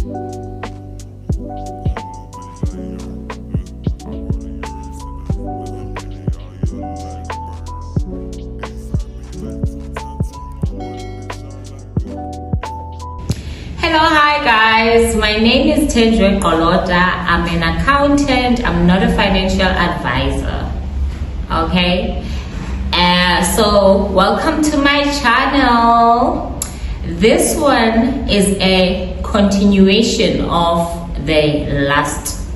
Hello, hi guys, my name is Tendwe Kolota. I'm an accountant. I'm not a financial advisor. Okay, so welcome to my channel. This one is a continuation of the last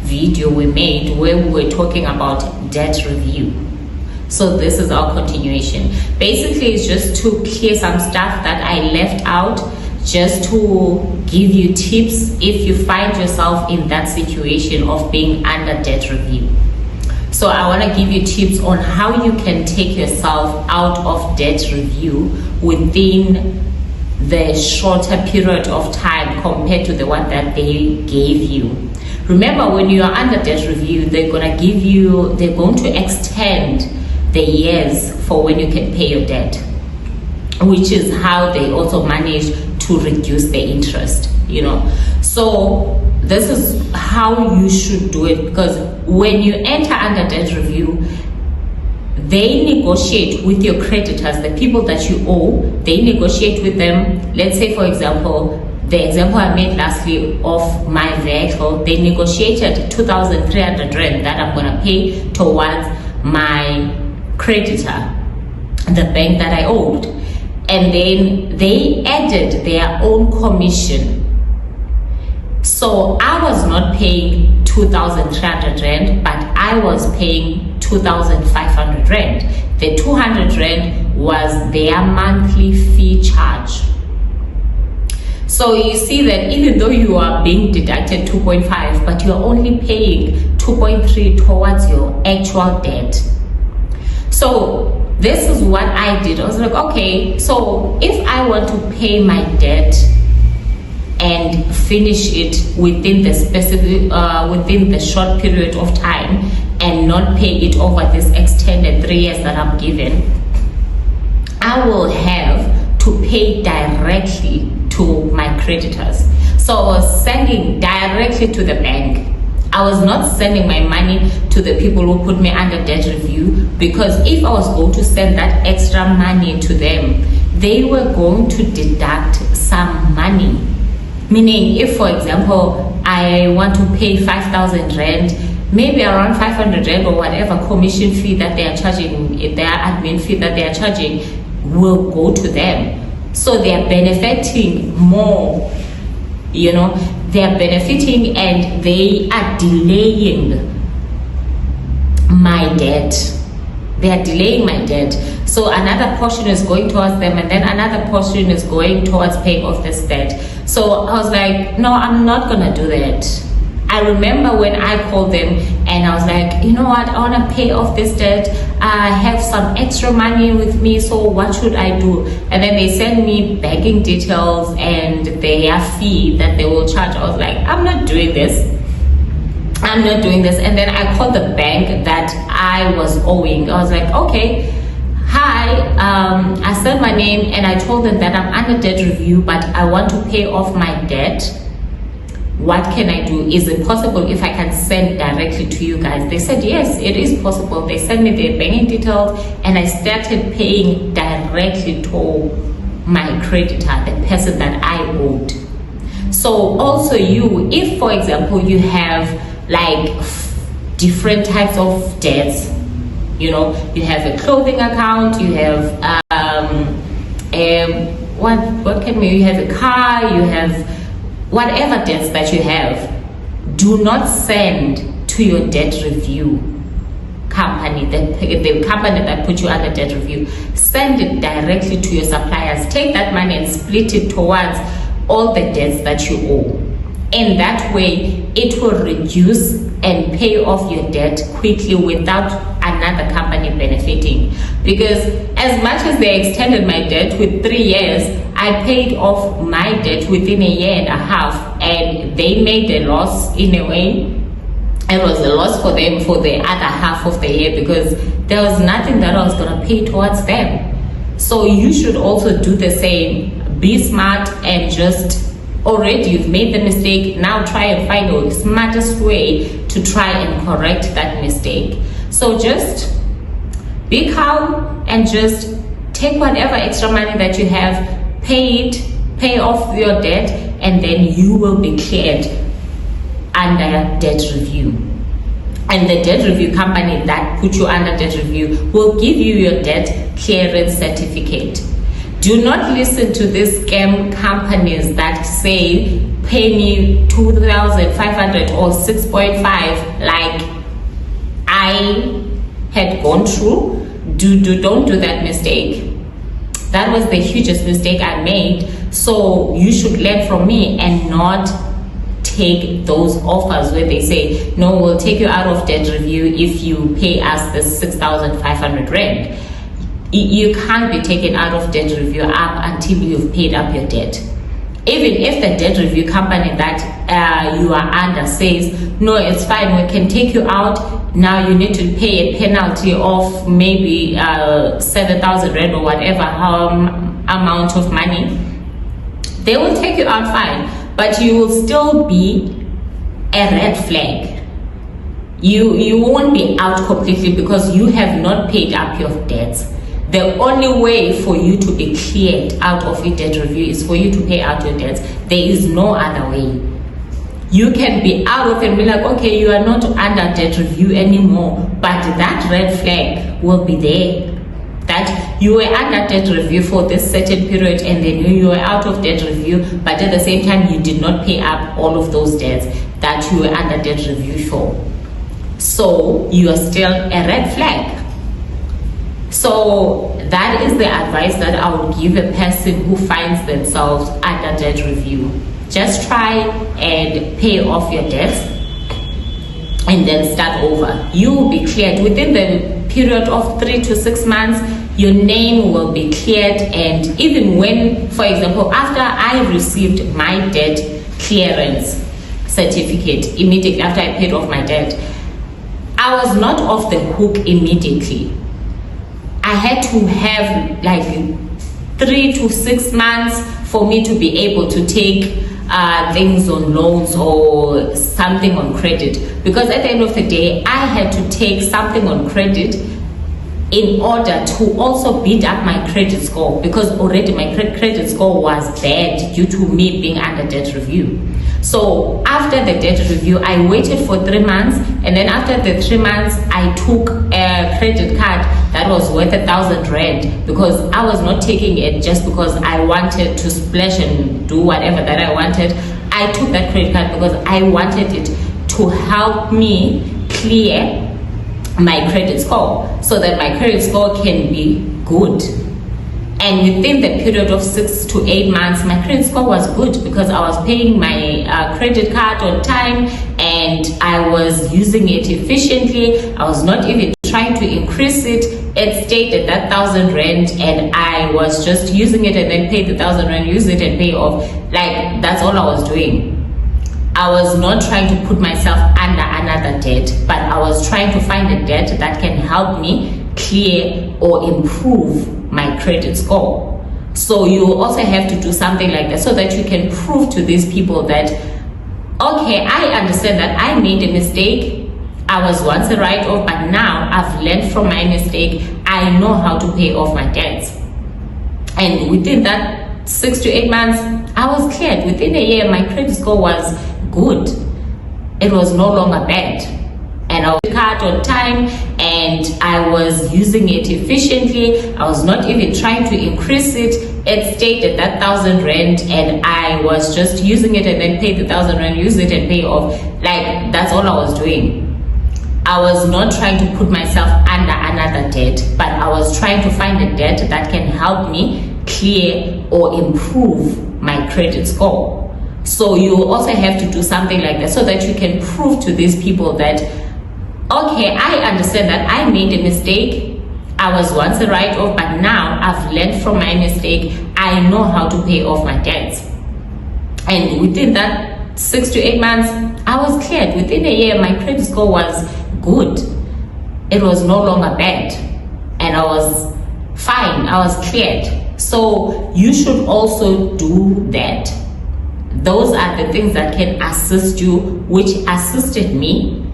video we made where we were talking about debt review. So this is our continuation. Basically, it's just to clear some stuff that I left out, just to give you tips if you find yourself in that situation of being under debt review. So I want to give you tips on how you can take yourself out of debt review within the shorter period of time compared to the one that they gave you. Remember, when you are under debt review, they're going to extend the years for when you can pay your debt, which is how they also manage to reduce the interest, So this is how you should do it, because when you enter under debt review, they negotiate with your creditors, the people that you owe, they negotiate with them. Let's say, for example, the example I made lastly of my vehicle, they negotiated 2,300 rand that I'm going to pay towards my creditor, the bank that I owed, and then they added their own commission. So I was not paying 2,300 rand, but I was paying 2,500 rand. The 200 rand was their monthly fee charge. So you see that even though you are being deducted 2.5, but you're only paying 2.3 towards your actual debt. So this is what I did. I was like, okay, so if I want to pay my debt and finish it within the within the short period of time and not pay it over this extended 3 years that I'm given, I will have to pay directly to my creditors. So I was sending directly to the bank. I was not sending my money to the people who put me under debt review, because if I was going to send that extra money to them, they were going to deduct some money. Meaning, if for example, I want to pay 5,000 rand, maybe around 500 rand or whatever commission fee that they are charging, their admin fee that they are charging, will go to them. So they are benefiting more, they are benefiting and they are delaying my debt. They are delaying my debt. So another portion is going towards them, and then another portion is going towards paying off this debt. So I was like, no, I'm not gonna do that. I remember when I called them and I was like, you know what, I want to pay off this debt. I have some extra money with me, so what should I do? And then they sent me banking details and their fee that they will charge. I was like, I'm not doing this. I'm not doing this. And then I called the bank that I was owing. I was like, okay, hi, I said my name and I told them that I'm under debt review, but I want to pay off my debt. What can I do? Is it possible if I can send directly to you guys? They said, yes, it is possible. They sent me their banking details and I started paying directly to my creditor, the person that I owed. So also you, if for example, you have like different types of debts, you have a clothing account, you have you have a car, you have whatever debts that you have, do not send to your debt review company, the company that put you under debt review. Send it directly to your suppliers. Take that money and split it towards all the debts that you owe. In that way, it will reduce and pay off your debt quickly without another company benefiting. Because as much as they extended my debt with 3 years, I paid off my debt within a year and a half, and they made a loss in a way. It was a loss for them for the other half of the year because there was nothing that I was going to pay towards them. So you should also do the same. Be smart and just already you've made the mistake. Now try and find the smartest way to try and correct that mistake. So just be calm and just take whatever extra money that you have, pay off your debt, and then you will be cleared under debt review. And the debt review company that put you under debt review will give you your debt clearance certificate. Do not listen to these scam companies that say pay me 2,500 or 6.5 like I had gone through. Don't do that mistake. That was the hugest mistake I made. So you should learn from me and not take those offers where they say, no, we'll take you out of debt review if you pay us the 6,500 rand. You can't be taken out of debt review up until you've paid up your debt. Even if the debt review company that you are under says, no, it's fine, we can take you out, now you need to pay a penalty of maybe 7,000 rand or whatever amount of money, they will take you out fine, but you will still be a red flag. You won't be out completely because you have not paid up your debts. The only way for you to be cleared out of your debt review is for you to pay out your debts. There is no other way. You can be out of it and be like, okay, you are not under debt review anymore, but that red flag will be there. That you were under debt review for this certain period and then you were out of debt review, but at the same time you did not pay up all of those debts that you were under debt review for. So you are still a red flag. So that is the advice that I would give a person who finds themselves under debt review. Just try and pay off your debts and then start over. You will be cleared within the period of 3 to 6 months. Your name will be cleared, and even when, for example, after I received my debt clearance certificate, immediately after I paid off my debt, I was not off the hook immediately. I had to have like 3 to 6 months for me to be able to take things on loans or something on credit, because at the end of the day I had to take something on credit in order to also build up my credit score, because already my credit score was bad due to me being under debt review. So after the debt review, I waited for 3 months, and then after the 3 months I took a credit card that was worth 1,000 rand, because I was not taking it just because I wanted to splash and do whatever that I wanted. I took that credit card because I wanted it to help me clear my credit score so that my credit score can be good. And within the period of 6 to 8 months, my credit score was good because I was paying my credit card on time and I was using it efficiently. I was not even trying to increase it. It stayed at that 1,000 rand and I was just using it and then pay the 1,000 rand, use it and pay off. Like, that's all I was doing. I was not trying to put myself under another debt, but I was trying to find a debt that can help me clear or improve my credit score. So you also have to do something like that so that you can prove to these people that, okay, I understand that I made a mistake. I was once a write-off, but now I've learned from my mistake. I know how to pay off my debts. And within that 6 to 8 months, I was cleared. Within a year, my credit score was good. It was no longer bad. And I was card on time and I was using it efficiently. I was not even trying to increase it. It stayed at that 1,000 rand and I was just using it and then pay the 1,000 rand, use it and pay off. Like, that's all I was doing. I was not trying to put myself under another debt, but I was trying to find a debt that can help me clear or improve my credit score. So you also have to do something like that so that you can prove to these people that, okay, I understand that I made a mistake. I was once a write-off, but now I've learned from my mistake. I know how to pay off my debts. And within that 6 to 8 months, I was cleared. Within a year, my credit score was good. It was no longer bad. And I was fine. I was cleared. So you should also do that. Those are the things that can assist you, which assisted me,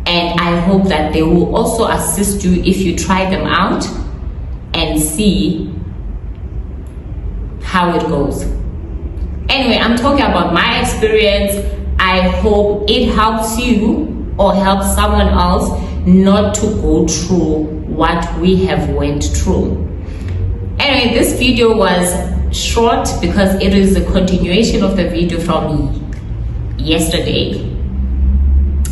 and I hope that they will also assist you if you try them out and see how it goes. Anyway, I'm talking about my experience. I hope it helps you or helps someone else not to go through what we have went through. Anyway, this video was short because it is a continuation of the video from yesterday,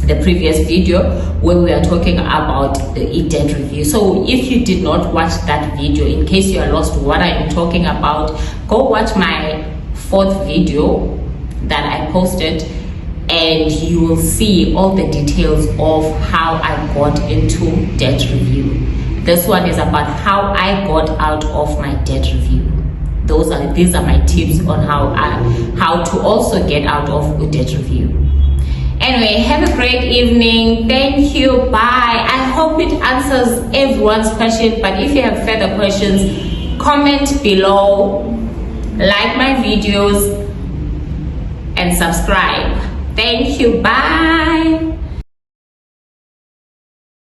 the previous video where we are talking about the Eat Dead review. So if you did not watch that video, in case you are lost what I'm talking about, go watch my 4th video that I posted, and you will see all the details of how I got into debt review. This one is about how I got out of my debt review. These are my tips on how to also get out of a debt review. Anyway, have a great evening. Thank you. Bye. I hope it answers everyone's question, but if you have further questions, comment below, like my videos, and subscribe. Thank you. Bye.